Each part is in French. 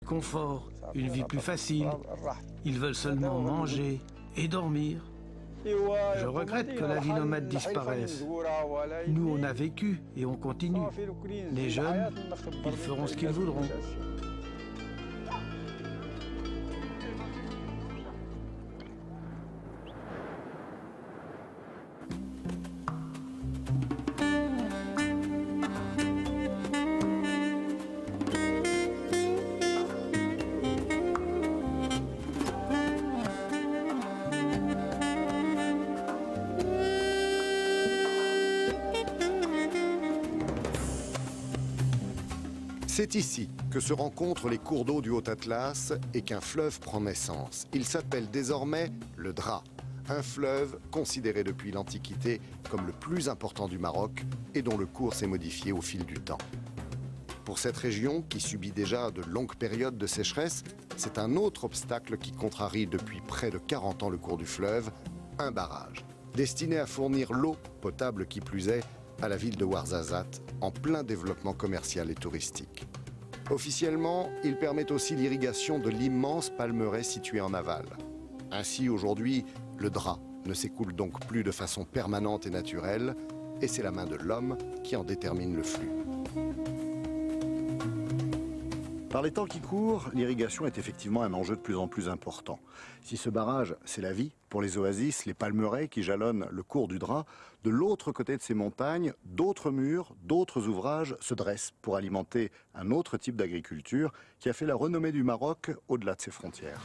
confort, une vie plus facile. Ils veulent seulement manger et dormir. Je regrette que la vie nomade disparaisse. Nous, on a vécu et on continue. Les jeunes, ils feront ce qu'ils voudront. C'est ici que se rencontrent les cours d'eau du Haut-Atlas et qu'un fleuve prend naissance. Il s'appelle désormais le Dra, un fleuve considéré depuis l'Antiquité comme le plus important du Maroc et dont le cours s'est modifié au fil du temps. Pour cette région, qui subit déjà de longues périodes de sécheresse, c'est un autre obstacle qui contrarie depuis près de 40 ans le cours du fleuve, un barrage, destiné à fournir l'eau potable qui plus est à la ville de Ouarzazate, en plein développement commercial et touristique. Officiellement, il permet aussi l'irrigation de l'immense palmeraie situé en aval. Ainsi, aujourd'hui, le Dra ne s'écoule donc plus de façon permanente et naturelle, et c'est la main de l'homme qui en détermine le flux. Par les temps qui courent, l'irrigation est effectivement un enjeu de plus en plus important. Si ce barrage, c'est la vie, pour les oasis, les palmeraies qui jalonnent le cours du Dra, de l'autre côté de ces montagnes, d'autres murs, d'autres ouvrages se dressent pour alimenter un autre type d'agriculture qui a fait la renommée du Maroc au-delà de ses frontières.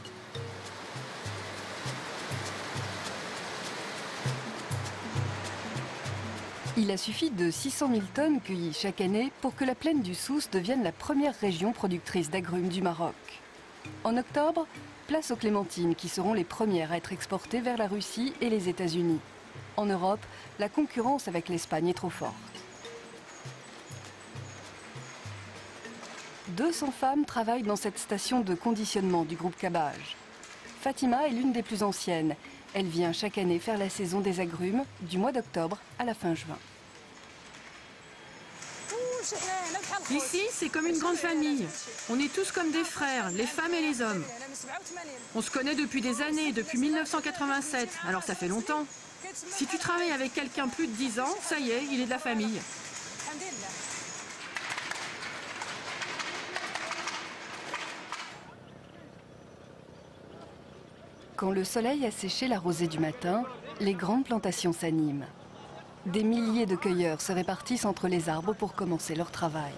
Il a suffi de 600 000 tonnes cueillies chaque année pour que la plaine du Souss devienne la première région productrice d'agrumes du Maroc. En octobre, place aux clémentines qui seront les premières à être exportées vers la Russie et les États-Unis. En Europe, la concurrence avec l'Espagne est trop forte. 200 femmes travaillent dans cette station de conditionnement du groupe Cabage. Fatima est l'une des plus anciennes. Elle vient chaque année faire la saison des agrumes du mois d'octobre à la fin juin. Ici, c'est comme une grande famille. On est tous comme des frères, les femmes et les hommes. On se connaît depuis des années, depuis 1987, alors ça fait longtemps. Si tu travailles avec quelqu'un plus de 10 ans, ça y est, il est de la famille. Quand le soleil a séché la rosée du matin, les grandes plantations s'animent. Des milliers de cueilleurs se répartissent entre les arbres pour commencer leur travail.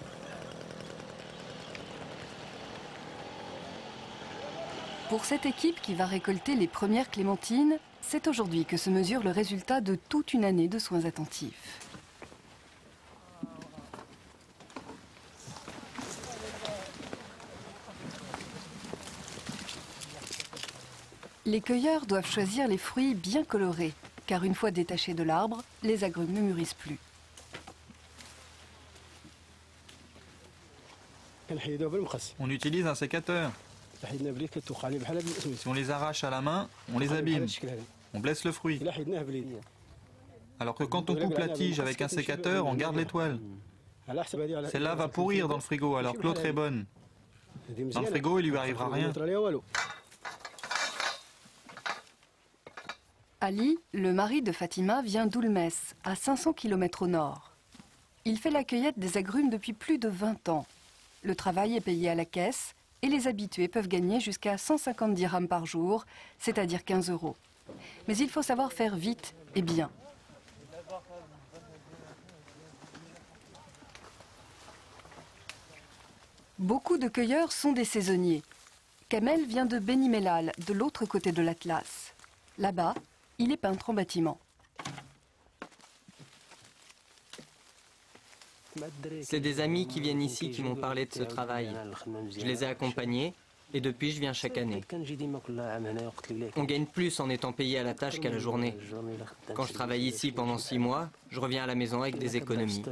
Pour cette équipe qui va récolter les premières clémentines, c'est aujourd'hui que se mesure le résultat de toute une année de soins attentifs. Les cueilleurs doivent choisir les fruits bien colorés, car une fois détachés de l'arbre, les agrumes ne mûrissent plus. On utilise un sécateur. Si on les arrache à la main, on les abîme. On blesse le fruit. Alors que quand on coupe la tige avec un sécateur, on garde l'étoile. Celle-là va pourrir dans le frigo, alors que l'autre est bonne. Dans le frigo, il lui arrivera rien. Ali, le mari de Fatima, vient d'Oulmes, à 500 km au nord. Il fait la cueillette des agrumes depuis plus de 20 ans. Le travail est payé à la caisse et les habitués peuvent gagner jusqu'à 150 dirhams par jour, c'est-à-dire 15 €. Mais il faut savoir faire vite et bien. Beaucoup de cueilleurs sont des saisonniers. Kamel vient de Beni Mellal, de l'autre côté de l'Atlas. Là-bas, il est peintre en bâtiment. C'est des amis qui viennent ici qui m'ont parlé de ce travail. Je les ai accompagnés et depuis je viens chaque année. On gagne plus en étant payé à la tâche qu'à la journée. Quand je travaille ici pendant 6 mois, je reviens à la maison avec des économies.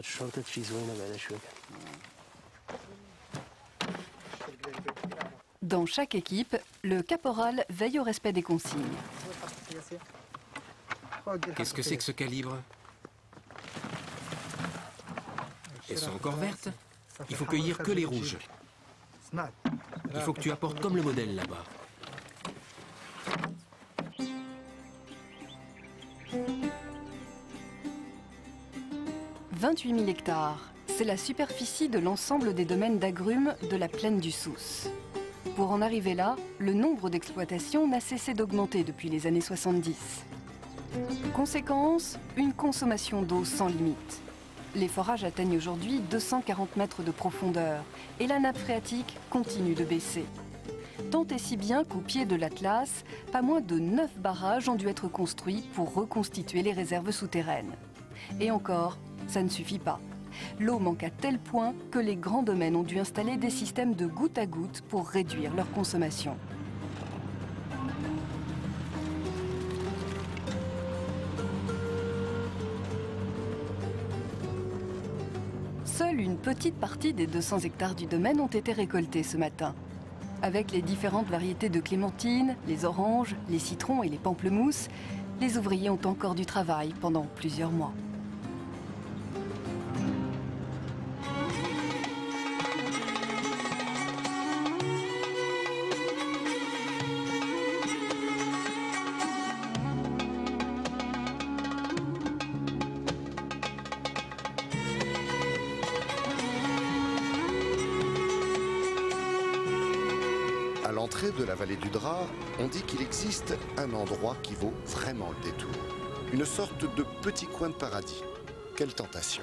Dans chaque équipe, le caporal veille au respect des consignes. Qu'est-ce que c'est que ce calibre? Elles sont encore vertes. Il faut cueillir que les rouges. Il faut que tu apportes comme le modèle là-bas. « 28 000 hectares, c'est la superficie de l'ensemble des domaines d'agrumes de la plaine du Souss. Pour en arriver là, le nombre d'exploitations n'a cessé d'augmenter depuis les années 70. Conséquence, une consommation d'eau sans limite. Les forages atteignent aujourd'hui 240 mètres de profondeur et la nappe phréatique continue de baisser. Tant et si bien qu'au pied de l'Atlas, pas moins de 9 barrages ont dû être construits pour reconstituer les réserves souterraines. Et encore, ça ne suffit pas. L'eau manque à tel point que les grands domaines ont dû installer des systèmes de goutte à goutte pour réduire leur consommation. Seule une petite partie des 200 hectares du domaine ont été récoltés ce matin. Avec les différentes variétés de clémentines, les oranges, les citrons et les pamplemousses, les ouvriers ont encore du travail pendant plusieurs mois. À l'entrée de la vallée du Drap, on dit qu'il existe un endroit qui vaut vraiment le détour. Une sorte de petit coin de paradis. Quelle tentation!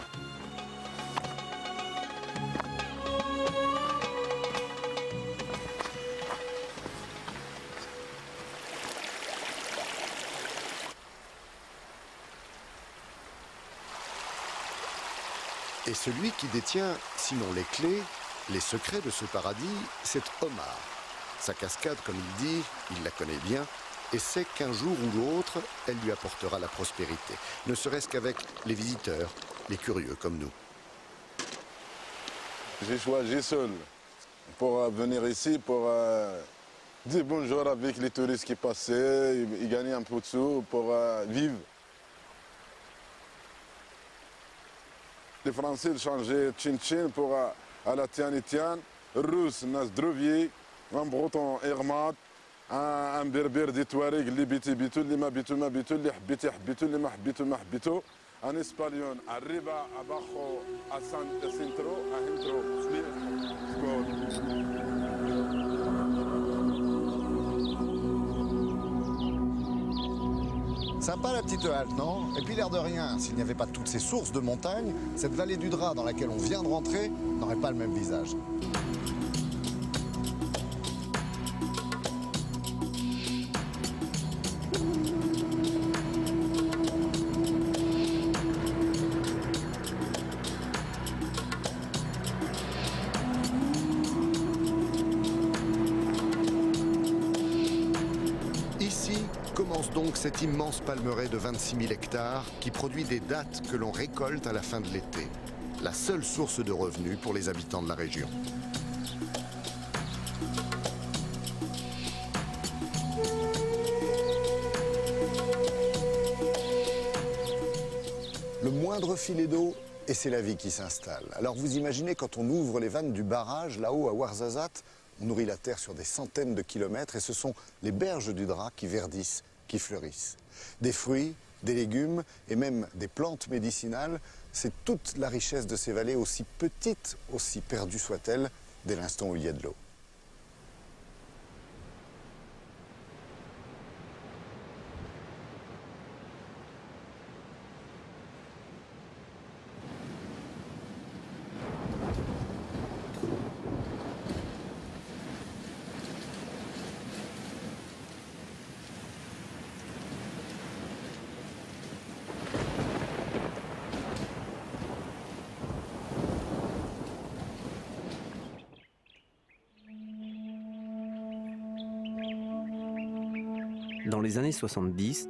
Et celui qui détient, sinon les clés, les secrets de ce paradis, c'est Omar. Sa cascade, comme il dit, il la connaît bien, et sait qu'un jour ou l'autre, elle lui apportera la prospérité. Ne serait-ce qu'avec les visiteurs, les curieux comme nous. J'ai choisi seul pour venir ici, pour dire bonjour avec les touristes qui passaient, et gagner un peu de sous pour vivre. Les Français changeaient Tchin-Tchin pour à la Tian-Etian, Russe, Nasdrovier, un breton Hermat, un berbère des Touaregs, les Biti-Bitou, les Mabitou, les Habiti-Habitou, les Mahbitou, un espagnol, arriba abajo a Centro, a Centro, Sympa la petite halte, non? Et puis l'air de rien, s'il n'y avait pas toutes ces sources de montagnes, cette vallée du Drap dans laquelle on vient de rentrer n'aurait pas le même visage. Commence donc cet immense palmeraie de 26 000 hectares qui produit des dattes que l'on récolte à la fin de l'été. La seule source de revenus pour les habitants de la région. Le moindre filet d'eau et c'est la vie qui s'installe. Alors vous imaginez quand on ouvre les vannes du barrage là-haut à Ouarzazate, on nourrit la terre sur des centaines de kilomètres et ce sont les berges du Drap qui verdissent, qui fleurissent. Des fruits, des légumes et même des plantes médicinales, c'est toute la richesse de ces vallées, aussi petites, aussi perdues soient-elles, dès l'instant où il y a de l'eau. Dans les années 70,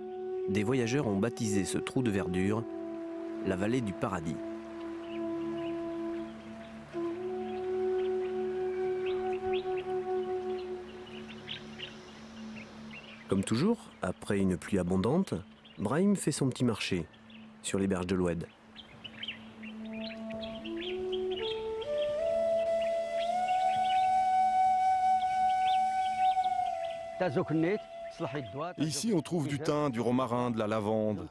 des voyageurs ont baptisé ce trou de verdure la vallée du paradis. Comme toujours, après une pluie abondante, Brahim fait son petit marché sur les berges de l'Oued. Ici, on trouve du thym, du romarin, de la lavande.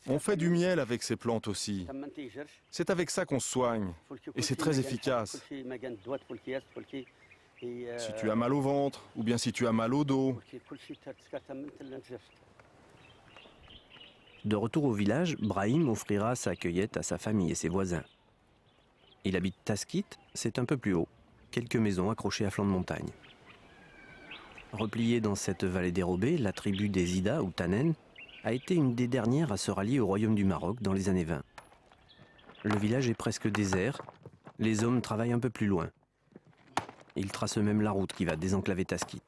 On fait du miel avec ces plantes aussi. C'est avec ça qu'on se soigne. Et c'est très efficace. Si tu as mal au ventre, ou bien si tu as mal au dos. De retour au village, Brahim offrira sa cueillette à sa famille et ses voisins. Il habite Taskit, c'est un peu plus haut, quelques maisons accrochées à flanc de montagne. Repliée dans cette vallée dérobée, la tribu des Ida ou Tanen a été une des dernières à se rallier au royaume du Maroc dans les années 20. Le village est presque désert, les hommes travaillent un peu plus loin. Ils tracent même la route qui va désenclaver Taskit.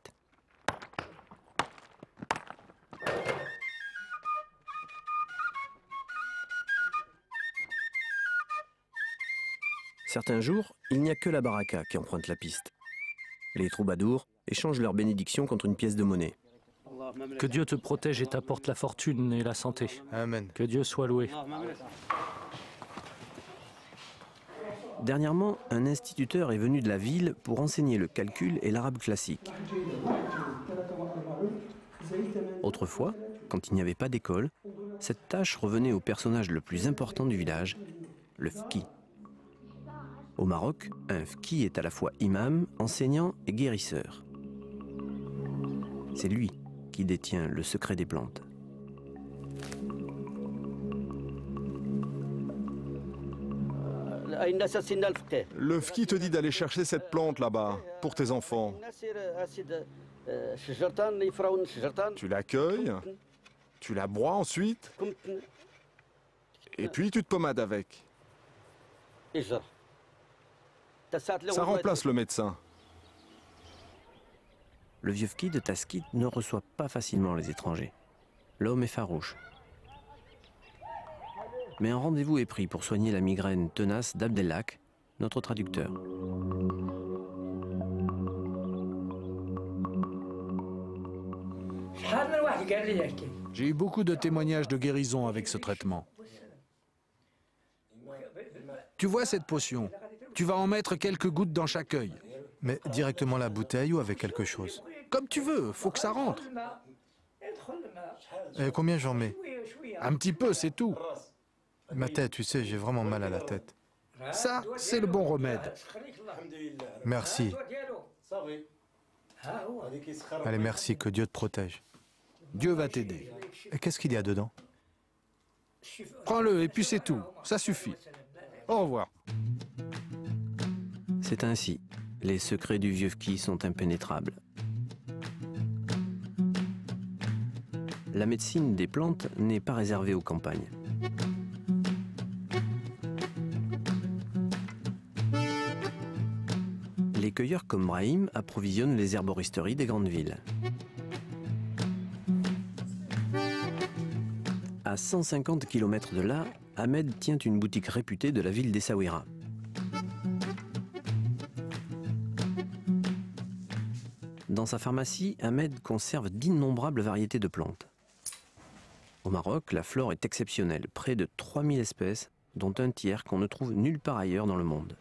Certains jours, il n'y a que la baraka qui emprunte la piste. Les troubadours échangent leur bénédiction contre une pièce de monnaie. Que Dieu te protège et t'apporte la fortune et la santé. Amen. Que Dieu soit loué. Dernièrement, un instituteur est venu de la ville pour enseigner le calcul et l'arabe classique. Autrefois, quand il n'y avait pas d'école, cette tâche revenait au personnage le plus important du village, le fqi. Au Maroc, un fqi est à la fois imam, enseignant et guérisseur. C'est lui qui détient le secret des plantes. Le fqi te dit d'aller chercher cette plante là-bas, pour tes enfants. Tu l'accueilles, tu la bois ensuite, et puis tu te pommades avec. Ça remplace le médecin. Le vieux fqi de Taskit ne reçoit pas facilement les étrangers. L'homme est farouche. Mais un rendez-vous est pris pour soigner la migraine tenace d'Abdelhak, notre traducteur. J'ai eu beaucoup de témoignages de guérison avec ce traitement. Tu vois cette potion? Tu vas en mettre quelques gouttes dans chaque œil. Mais directement la bouteille ou avec quelque chose? Comme tu veux, faut que ça rentre. Et combien j'en mets? Un petit peu, c'est tout. Ma tête, tu sais, j'ai vraiment mal à la tête. Ça, c'est le bon remède. Merci. Allez, merci, que Dieu te protège. Dieu va t'aider. Et qu'est-ce qu'il y a dedans? Prends-le et puis c'est tout. Ça suffit. Au revoir. C'est ainsi. Les secrets du vieux fqi sont impénétrables. La médecine des plantes n'est pas réservée aux campagnes. Les cueilleurs comme Brahim approvisionnent les herboristeries des grandes villes. À 150 km de là, Ahmed tient une boutique réputée de la ville d'Essaouira. Dans sa pharmacie, Ahmed conserve d'innombrables variétés de plantes. Au Maroc, la flore est exceptionnelle, près de 3000 espèces, dont un tiers qu'on ne trouve nulle part ailleurs dans le monde.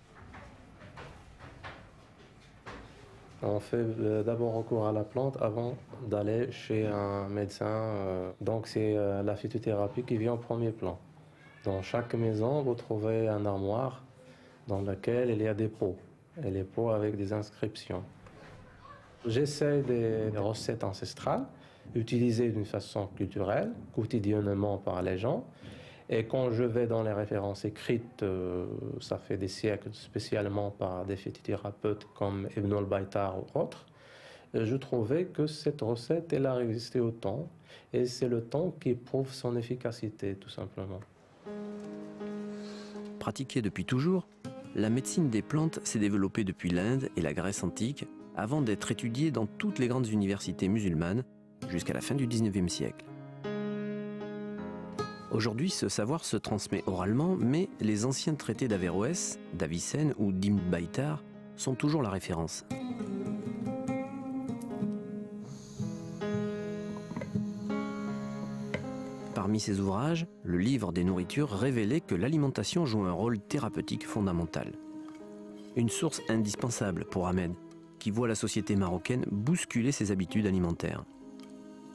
On fait d'abord recours à la plante avant d'aller chez un médecin. Donc c'est la phytothérapie qui vient en premier plan. Dans chaque maison, vous trouvez un armoire dans lequel il y a des pots, et les pots avec des inscriptions. J'essaie des recettes ancestrales, utilisées d'une façon culturelle, quotidiennement par les gens. Et quand je vais dans les références écrites, ça fait des siècles, spécialement par des phytothérapeutes comme Ibn al-Baytar ou autres, je trouvais que cette recette, elle a résisté au temps. Et c'est le temps qui prouve son efficacité, tout simplement. Pratiquée depuis toujours, la médecine des plantes s'est développée depuis l'Inde et la Grèce antique, avant d'être étudiée dans toutes les grandes universités musulmanes, jusqu'à la fin du XIXe siècle. Aujourd'hui, ce savoir se transmet oralement, mais les anciens traités d'Averroès, d'Avicenne ou d'Ibn Baytar sont toujours la référence. Parmi ces ouvrages, le livre des nourritures révélait que l'alimentation joue un rôle thérapeutique fondamental. Une source indispensable pour Ahmed, qui voit la société marocaine bousculer ses habitudes alimentaires.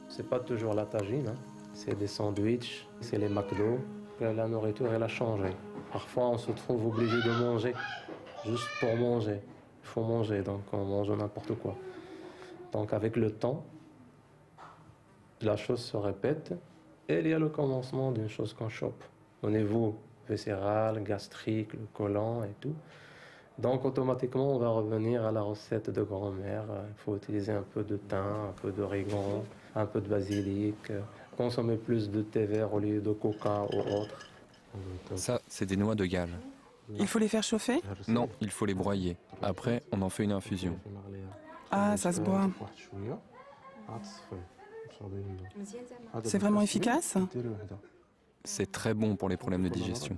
C'est pas toujours la tagine, hein. C'est des sandwichs, c'est les McDo. La nourriture, elle a changé. Parfois, on se trouve obligé de manger, juste pour manger. Il faut manger, donc on mange n'importe quoi. Donc avec le temps, la chose se répète et il y a le commencement d'une chose qu'on chope. Au niveau viscéral, gastrique, le côlon et tout. Donc automatiquement, on va revenir à la recette de grand-mère. Il faut utiliser un peu de thym, un peu d'origan, un peu de basilic, consommer plus de thé vert au lieu de coca ou autre. Ça, c'est des noix de Galles. Il faut les faire chauffer? Non, il faut les broyer. Après, on en fait une infusion. Ah, ça se boit. C'est vraiment efficace? C'est très bon pour les problèmes de digestion.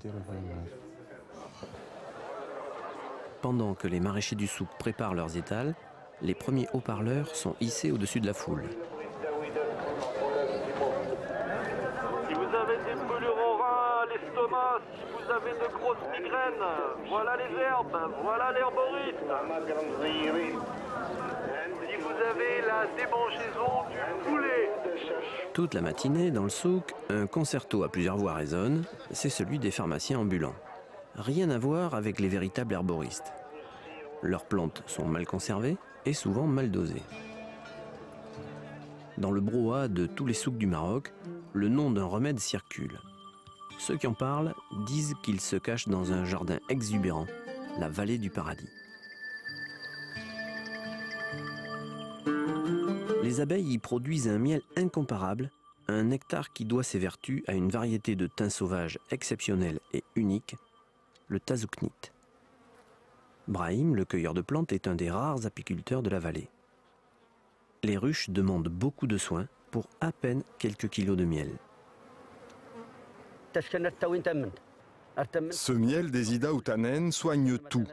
Pendant que les maraîchers du souk préparent leurs étals, les premiers haut-parleurs sont hissés au-dessus de la foule. Si vous avez des brûlures au rein, à l'estomac, si vous avez de grosses migraines, voilà les herbes, voilà l'herboriste. Si vous avez la démangeaison du poulet. Toute la matinée, dans le souk, un concerto à plusieurs voix résonne, c'est celui des pharmaciens ambulants. Rien à voir avec les véritables herboristes. Leurs plantes sont mal conservées et souvent mal dosées. Dans le brouhaha de tous les souks du Maroc, le nom d'un remède circule. Ceux qui en parlent disent qu'il se cache dans un jardin exubérant, la vallée du paradis. Les abeilles y produisent un miel incomparable, un nectar qui doit ses vertus à une variété de thym sauvage exceptionnelle et unique, le tazouknite. Brahim, le cueilleur de plantes, est un des rares apiculteurs de la vallée. Les ruches demandent beaucoup de soins pour à peine quelques kilos de miel. Ce miel des Ida ou Tannen soigne tout.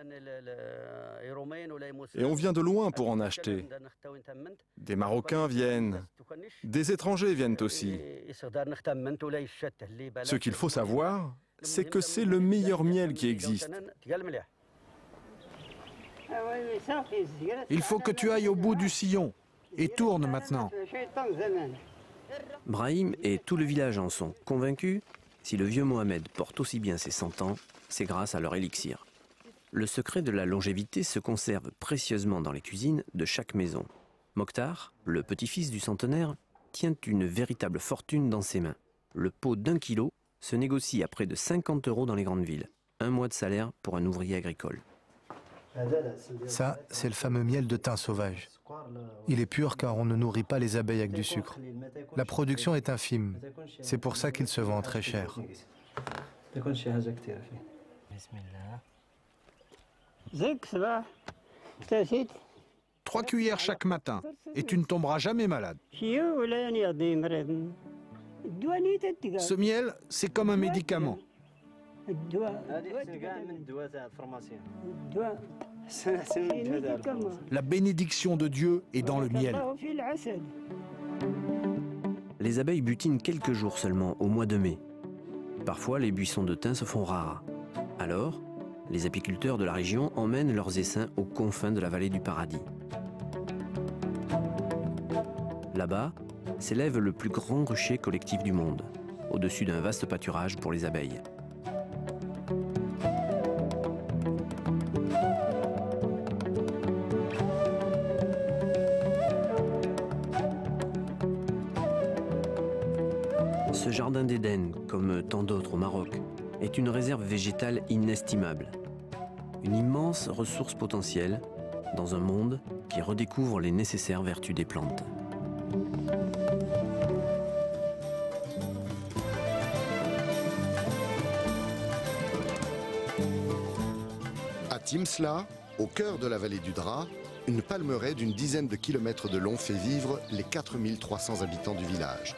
Et on vient de loin pour en acheter. Des Marocains viennent. Des étrangers viennent aussi. Ce qu'il faut savoir, c'est que c'est le meilleur miel qui existe. Il faut que tu ailles au bout du sillon et tourne maintenant. Brahim et tout le village en sont convaincus. Si le vieux Mohamed porte aussi bien ses 100 ans, c'est grâce à leur élixir. Le secret de la longévité se conserve précieusement dans les cuisines de chaque maison. Mokhtar, le petit-fils du centenaire, tient une véritable fortune dans ses mains. Le pot d'1 kilo se négocie à près de 50 € dans les grandes villes. Un mois de salaire pour un ouvrier agricole. Ça, c'est le fameux miel de thym sauvage. Il est pur car on ne nourrit pas les abeilles avec du sucre. La production est infime. C'est pour ça qu'il se vend très cher. 3 cuillères chaque matin et tu ne tomberas jamais malade. Ce miel, c'est comme un médicament. La bénédiction de Dieu est dans le miel. Les abeilles butinent quelques jours seulement au mois de mai. Parfois, les buissons de thym se font rares. Alors, les apiculteurs de la région emmènent leurs essaims aux confins de la vallée du paradis. Là-bas, s'élève le plus grand rucher collectif du monde, au-dessus d'un vaste pâturage pour les abeilles. Ce jardin d'Éden, comme tant d'autres au Maroc, est une réserve végétale inestimable. Une immense ressource potentielle dans un monde qui redécouvre les nécessaires vertus des plantes. À Timsla, au cœur de la vallée du Dra, une palmeraie d'une dizaine de kilomètres de long fait vivre les 4300 habitants du village.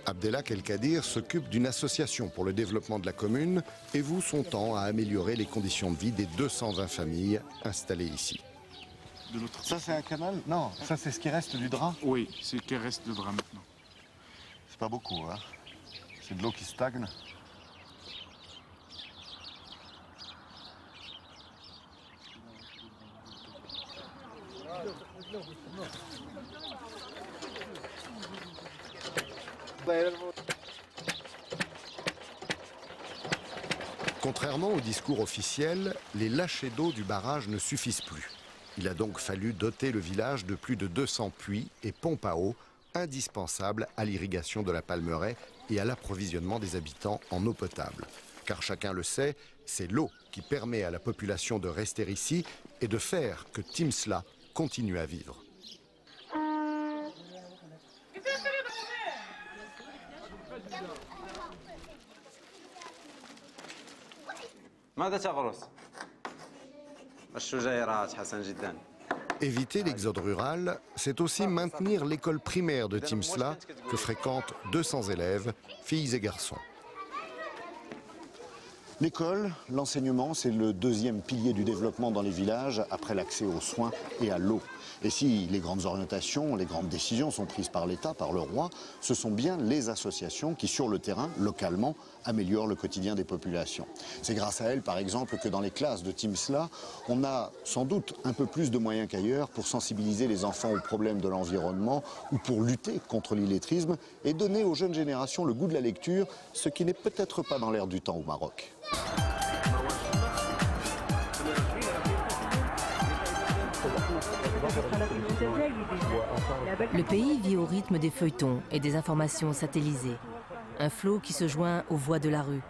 Abdelhak El-Kadir s'occupe d'une association pour le développement de la commune et voue son temps à améliorer les conditions de vie des 220 familles installées ici. Ça, c'est un canal? Non, ça, c'est ce qui reste du drap? Oui, c'est ce qui reste de drap maintenant. C'est pas beaucoup, hein? C'est de l'eau qui stagne. Contrairement au discours officiel, les lâchers d'eau du barrage ne suffisent plus. Il a donc fallu doter le village de plus de 200 puits et pompes à eau indispensables à l'irrigation de la Palmeraie et à l'approvisionnement des habitants en eau potable. Car chacun le sait, c'est l'eau qui permet à la population de rester ici et de faire que Timsla continue à vivre. Éviter l'exode rural, c'est aussi maintenir l'école primaire de Timsla que fréquentent 200 élèves, filles et garçons. L'école, l'enseignement, c'est le deuxième pilier du développement dans les villages après l'accès aux soins et à l'eau. Et si les grandes orientations, les grandes décisions sont prises par l'État, par le roi, ce sont bien les associations qui, sur le terrain, localement, améliorent le quotidien des populations. C'est grâce à elles, par exemple, que dans les classes de Timsla, on a sans doute un peu plus de moyens qu'ailleurs pour sensibiliser les enfants aux problèmes de l'environnement ou pour lutter contre l'illettrisme et donner aux jeunes générations le goût de la lecture, ce qui n'est peut-être pas dans l'air du temps au Maroc. Le pays vit au rythme des feuilletons et des informations satellisées. Un flot qui se joint aux voix de la rue.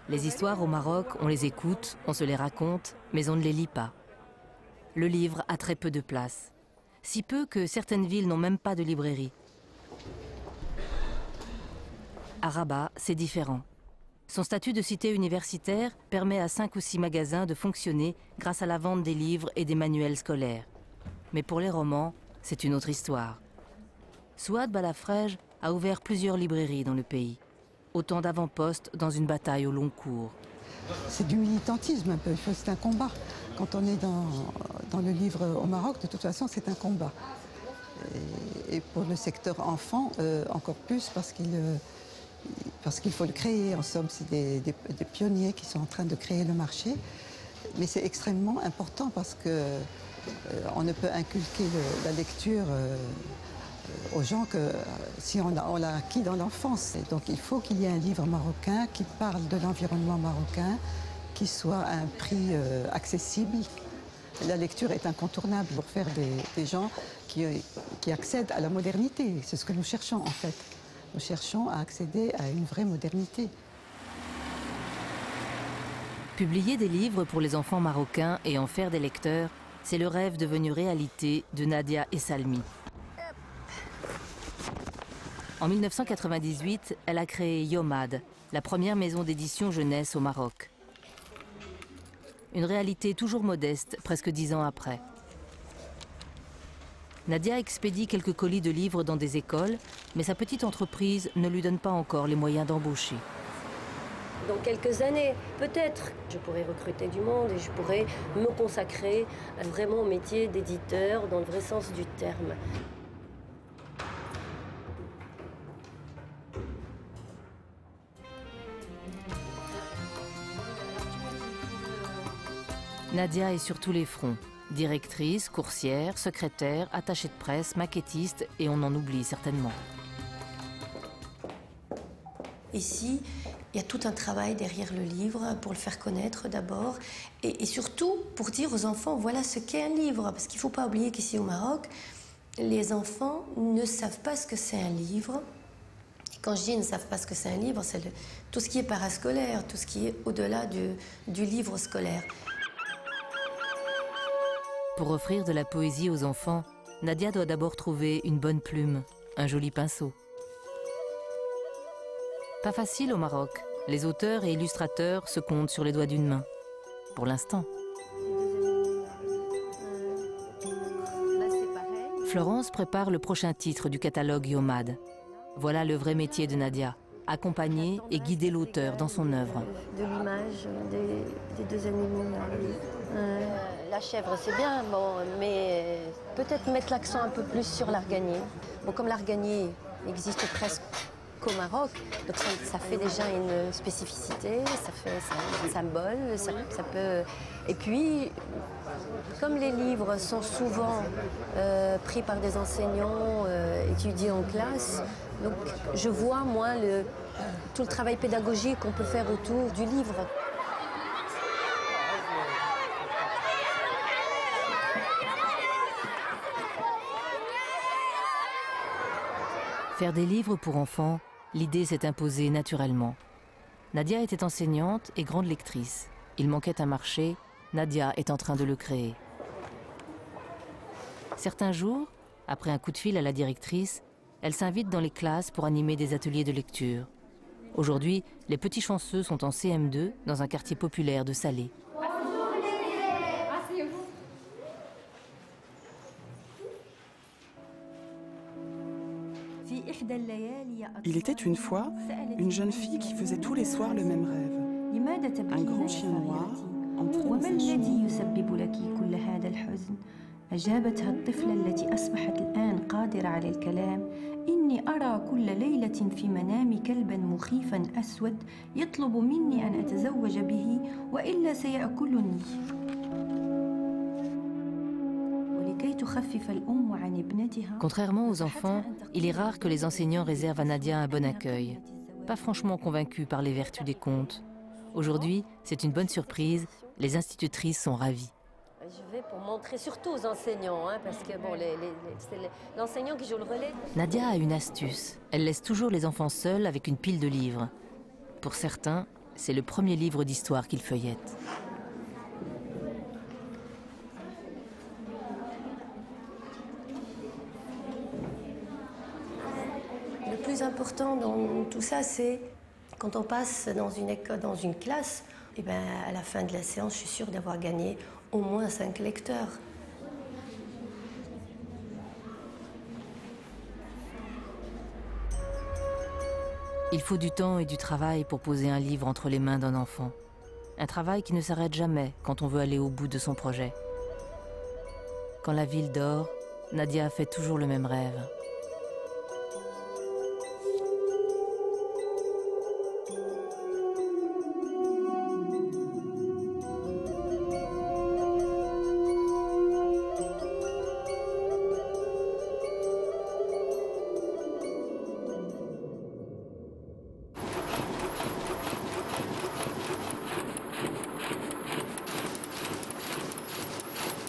Les histoires au Maroc, on les écoute, on se les raconte, mais on ne les lit pas. Le livre a très peu de place. Si peu que certaines villes n'ont même pas de librairie. À Rabat, c'est différent. Son statut de cité universitaire permet à 5 ou 6 magasins de fonctionner grâce à la vente des livres et des manuels scolaires. Mais pour les romans, c'est une autre histoire. Souad Balafrej a ouvert plusieurs librairies dans le pays. Autant d'avant-postes dans une bataille au long cours. C'est du militantisme un peu, c'est un combat. Quand on est dans le livre au Maroc, de toute façon, c'est un combat. Et pour le secteur enfant, encore plus parce qu'il faut le créer. En somme, c'est des pionniers qui sont en train de créer le marché. Mais c'est extrêmement important parce que on ne peut inculquer la lecture aux gens que si on l'a acquis dans l'enfance. Donc il faut qu'il y ait un livre marocain qui parle de l'environnement marocain, qui soit à un prix accessible. La lecture est incontournable pour faire des gens qui accèdent à la modernité. C'est ce que nous cherchons en fait. Nous cherchons à accéder à une vraie modernité. Publier des livres pour les enfants marocains et en faire des lecteurs, c'est le rêve devenu réalité de Nadia Essalmi. En 1998, elle a créé Yomad, la première maison d'édition jeunesse au Maroc. Une réalité toujours modeste, presque 10 ans après. Nadia expédie quelques colis de livres dans des écoles, mais sa petite entreprise ne lui donne pas encore les moyens d'embaucher. Dans quelques années, peut-être, je pourrais recruter du monde et je pourrais me consacrer vraiment au métier d'éditeur dans le vrai sens du terme. Nadia est sur tous les fronts. Directrice, coursière, secrétaire, attachée de presse, maquettiste et on en oublie certainement. Ici, il y a tout un travail derrière le livre pour le faire connaître d'abord et surtout pour dire aux enfants voilà ce qu'est un livre. Parce qu'il ne faut pas oublier qu'ici au Maroc, les enfants ne savent pas ce que c'est un livre. Et quand je dis ils ne savent pas ce que c'est un livre, c'est tout ce qui est parascolaire, tout ce qui est au-delà du livre scolaire. Pour offrir de la poésie aux enfants, Nadia doit d'abord trouver une bonne plume, un joli pinceau. Pas facile au Maroc. Les auteurs et illustrateurs se comptent sur les doigts d'une main. Pour l'instant. Florence prépare le prochain titre du catalogue Yomad. Voilà le vrai métier de Nadia. Accompagner et guider l'auteur dans son œuvre. De l'image, des deux animaux. La chèvre, c'est bien, bon, mais peut-être mettre l'accent un peu plus sur l'arganier. Bon, comme l'arganier existe presque qu'au Maroc. Donc ça fait déjà une spécificité, ça fait un symbole, ça peut... Et puis, comme les livres sont souvent pris par des enseignants, étudiés en classe, donc je vois, moi, tout le travail pédagogique qu'on peut faire autour du livre. Faire des livres pour enfants, l'idée s'est imposée naturellement. Nadia était enseignante et grande lectrice. Il manquait un marché, Nadia est en train de le créer. Certains jours, après un coup de fil à la directrice, elle s'invite dans les classes pour animer des ateliers de lecture. Aujourd'hui, les petits chanceux sont en CM2 dans un quartier populaire de Salé. Il était une fois une jeune fille qui faisait tous les soirs le même rêve. Un grand chien noir entrait dans sa chambre. أجابتها الطفلة التي أصبحت الآن قادرة على الكلام إني أرى كل ليلة في منامي كلبا مخيفا أسود يطلب مني أن أتزوج به وإلا سيأكلني. Contrairement aux enfants, il est rare que les enseignants réservent à Nadia un bon accueil. Pas franchement convaincus par les vertus des contes. Aujourd'hui, c'est une bonne surprise, les institutrices sont ravies. Je vais pour montrer surtout aux enseignants, parce que bon, c'est l'enseignant qui joue le relais. Nadia a une astuce. Elle laisse toujours les enfants seuls avec une pile de livres. Pour certains, c'est le premier livre d'histoire qu'ils feuillettent. Le plus important dans tout ça, c'est quand on passe dans une école, dans une classe, et ben, à la fin de la séance, je suis sûre d'avoir gagné au moins 5 lecteurs. Il faut du temps et du travail pour poser un livre entre les mains d'un enfant. Un travail qui ne s'arrête jamais quand on veut aller au bout de son projet. Quand la ville dort, Nadia fait toujours le même rêve.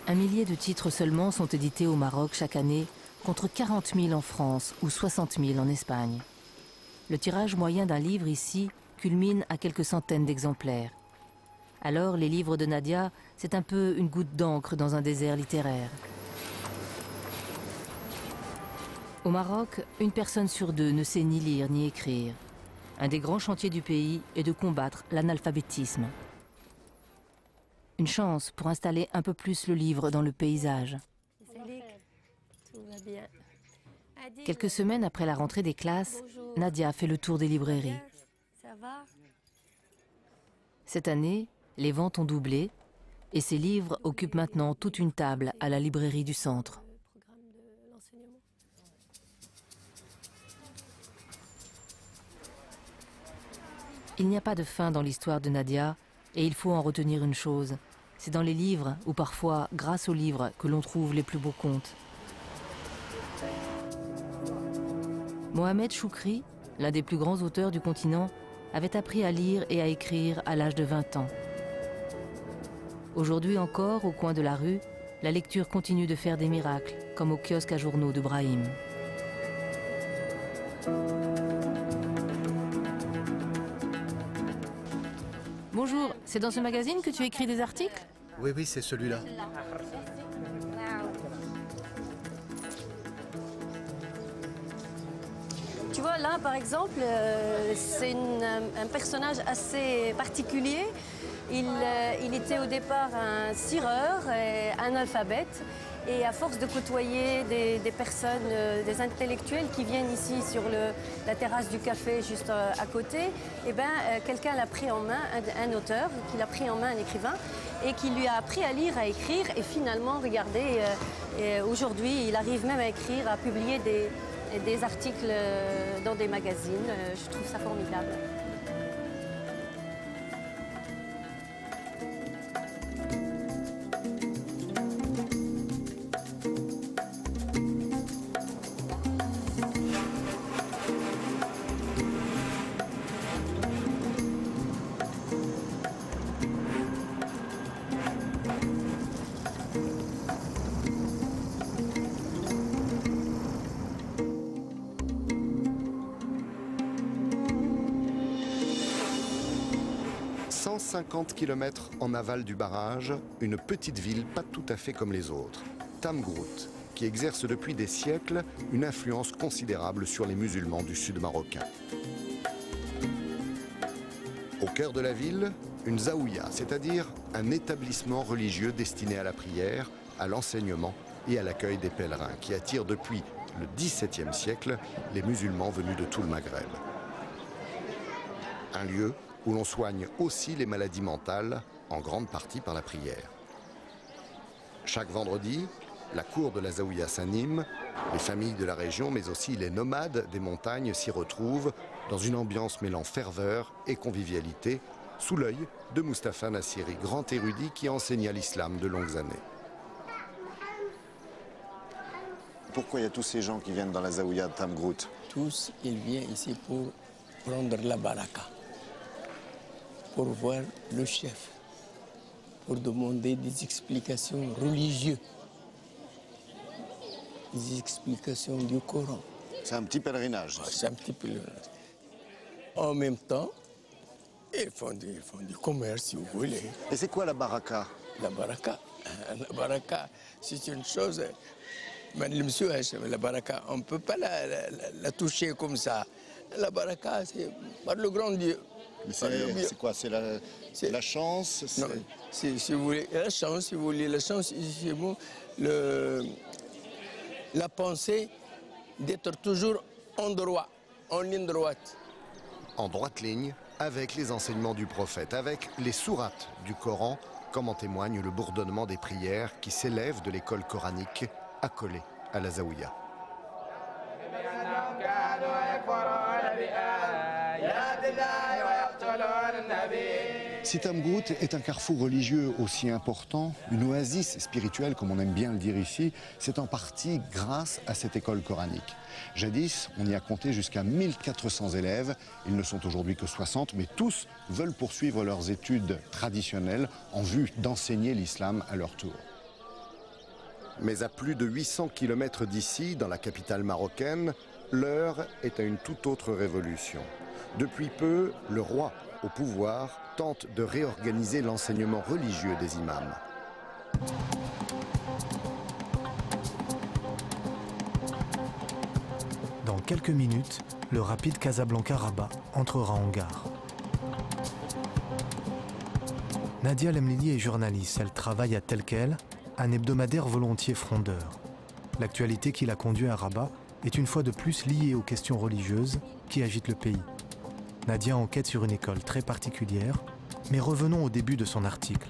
Un millier de titres seulement sont édités au Maroc chaque année, contre 40 000 en France ou 60 000 en Espagne. Le tirage moyen d'un livre ici culmine à quelques centaines d'exemplaires. Alors les livres de Nadia, c'est un peu une goutte d'encre dans un désert littéraire. Au Maroc, une personne sur deux ne sait ni lire ni écrire. Un des grands chantiers du pays est de combattre l'analphabétisme. Une chance pour installer un peu plus le livre dans le paysage. Quelques semaines après la rentrée des classes, Nadia fait le tour des librairies. Cette année, les ventes ont doublé et ces livres occupent maintenant toute une table à la librairie du centre. Il n'y a pas de fin dans l'histoire de Nadia et il faut en retenir une chose. C'est dans les livres, ou parfois grâce aux livres, que l'on trouve les plus beaux contes. Mohamed Choukri, l'un des plus grands auteurs du continent, avait appris à lire et à écrire à l'âge de 20 ans. Aujourd'hui encore, au coin de la rue, la lecture continue de faire des miracles, comme au kiosque à journaux de Brahim. Bonjour, c'est dans ce magazine que tu écris des articles? Oui, c'est celui-là. Tu vois, là, par exemple, c'est un personnage assez particulier. Il était au départ un cireur, analphabète. Et à force de côtoyer des personnes, des intellectuels qui viennent ici sur la terrasse du café juste à côté, eh ben, quelqu'un l'a pris en main, un auteur, qui l'a pris en main, un écrivain, et qui lui a appris à lire, à écrire. Et finalement, regardez, aujourd'hui, il arrive même à écrire, à publier et des articles dans des magazines. Je trouve ça formidable. « 150 km en aval du barrage, une petite ville pas tout à fait comme les autres, Tamgrout, qui exerce depuis des siècles une influence considérable sur les musulmans du sud marocain. Au cœur de la ville, une zaouïa, c'est-à-dire un établissement religieux destiné à la prière, à l'enseignement et à l'accueil des pèlerins, qui attire depuis le XVIIe siècle les musulmans venus de tout le Maghreb. Un lieu où l'on soigne aussi les maladies mentales, en grande partie par la prière. Chaque vendredi, la cour de la Zaouïa s'anime, les familles de la région, mais aussi les nomades des montagnes s'y retrouvent dans une ambiance mêlant ferveur et convivialité, sous l'œil de Mustapha Nassiri, grand érudit qui enseigna l'islam de longues années. Pourquoi il y a tous ces gens qui viennent dans la Zaouïa de Tamgrout? Tous, ils viennent ici pour prendre la baraka, pour voir le chef, pour demander des explications religieuses, des explications du Coran. C'est un petit pèlerinage. C'est un petit pèlerinage. En même temps, ils font du commerce, si vous voulez. Et c'est quoi la baraka? La baraka, c'est une chose... Monsieur, la baraka, on ne peut pas la toucher comme ça. La baraka, c'est par le grand Dieu. C'est quoi? C'est la chance? Non, si vous voulez, la chance, si vous voulez, la chance, c'est bon, la pensée d'être toujours en droit, en ligne droite. En droite ligne, avec les enseignements du prophète, avec les sourates du Coran, comme en témoigne le bourdonnement des prières qui s'élèvent de l'école coranique accolée à la Zaouïa. Si Tamgrout est un carrefour religieux aussi important, une oasis spirituelle comme on aime bien le dire ici, c'est en partie grâce à cette école coranique. Jadis, on y a compté jusqu'à 1400 élèves, ils ne sont aujourd'hui que 60, mais tous veulent poursuivre leurs études traditionnelles en vue d'enseigner l'islam à leur tour. Mais à plus de 800 km d'ici, dans la capitale marocaine, l'heure est à une toute autre révolution. Depuis peu, le roi, au pouvoir, tente de réorganiser l'enseignement religieux des imams. Dans quelques minutes, le rapide Casablanca-Rabat entrera en gare. Nadia Lemlili est journaliste. Elle travaille à Tel Quel, un hebdomadaire volontiers frondeur. L'actualité qui l'a conduit à Rabat est une fois de plus liée aux questions religieuses qui agitent le pays. Nadia enquête sur une école très particulière, mais revenons au début de son article.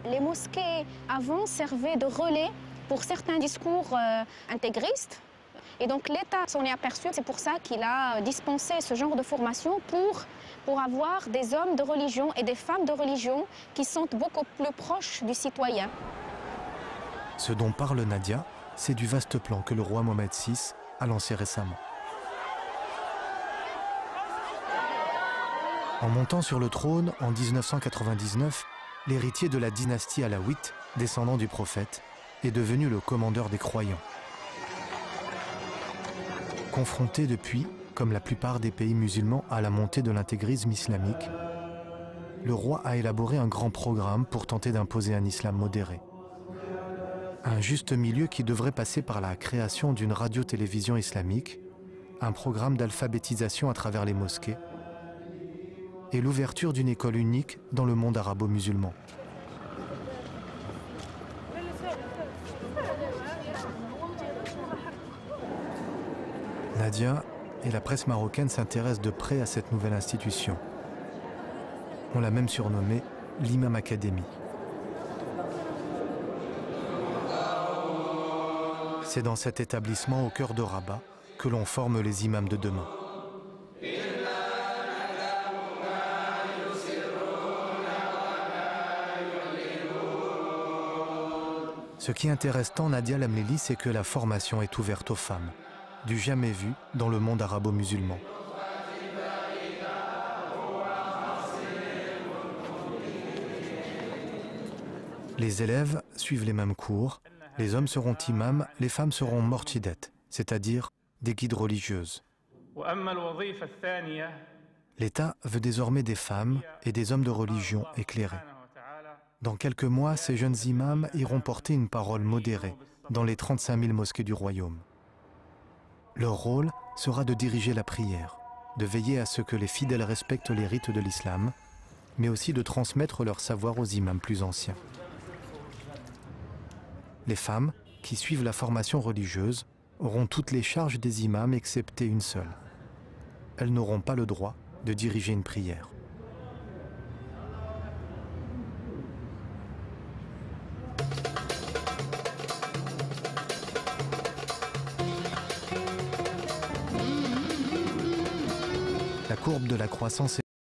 Les mosquées avant servaient de relais pour certains discours intégristes. Et donc l'État s'en est aperçu, c'est pour ça qu'il a dispensé ce genre de formation pour avoir des hommes de religion et des femmes de religion qui sont beaucoup plus proches du citoyen. Ce dont parle Nadia, c'est du vaste plan que le roi Mohamed VI a lancé récemment. En montant sur le trône en 1999, l'héritier de la dynastie alaouite, descendant du prophète, est devenu le commandeur des croyants. Confronté depuis, comme la plupart des pays musulmans, à la montée de l'intégrisme islamique, le roi a élaboré un grand programme pour tenter d'imposer un islam modéré. Un juste milieu qui devrait passer par la création d'une radio-télévision islamique, un programme d'alphabétisation à travers les mosquées et l'ouverture d'une école unique dans le monde arabo-musulman. Nadia et la presse marocaine s'intéressent de près à cette nouvelle institution. On l'a même surnommée l'Imam Academy. C'est dans cet établissement au cœur de Rabat que l'on forme les imams de demain. Ce qui intéresse tant Nadia Lamleli, c'est que la formation est ouverte aux femmes, du jamais vu dans le monde arabo-musulman. Les élèves suivent les mêmes cours. Les hommes seront imams, les femmes seront mortidettes, c'est-à-dire des guides religieuses. L'État veut désormais des femmes et des hommes de religion éclairés. Dans quelques mois, ces jeunes imams iront porter une parole modérée dans les 35 000 mosquées du royaume. Leur rôle sera de diriger la prière, de veiller à ce que les fidèles respectent les rites de l'islam, mais aussi de transmettre leur savoir aux imams plus anciens. Les femmes, qui suivent la formation religieuse, auront toutes les charges des imams excepté une seule. Elles n'auront pas le droit de diriger une prière. La courbe de la croissance